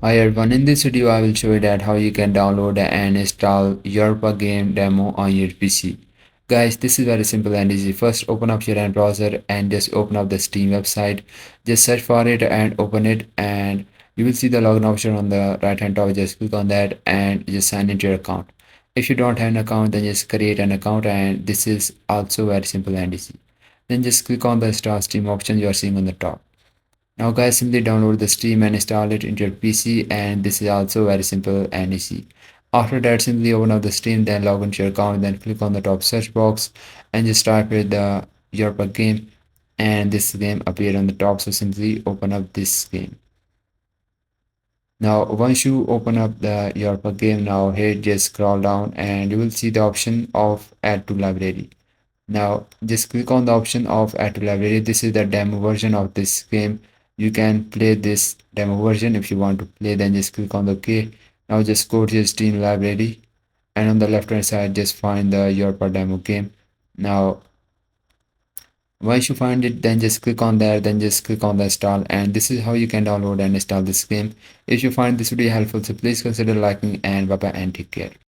Hi everyone, in this video I will show you that how you can download and install Europa game demo on your PC. Guys, this is very simple and easy. First open up your end browser and just open up the Steam website. Just search for it and open it, and you will see the login option on the right hand top. Just click on that and just sign into your account. If you don't have an account, then just create an account, and this is also very simple and easy. Then just click on the install Steam option you are seeing on the top. Now guys, simply download the Steam and install it into your PC, and this is also very simple and easy. After that, simply open up the Steam, then log into your account, then click on the top search box and just type with the Europa game, and this game appear on the top. So simply open up this game. Now once you open up the Europa game, now here just scroll down and you will see the option of add to library. Now just click on the option of add to library. This is the demo version of this game. You can play this demo version if you want to play, then just click on the OK. Now just go to your Steam library, and on the left hand side just find the Europa demo game. Now once you find it, then just click on there, then just click on the install, and this is how you can download and install this game. If you find this video helpful, so please consider liking, and bye bye and take care.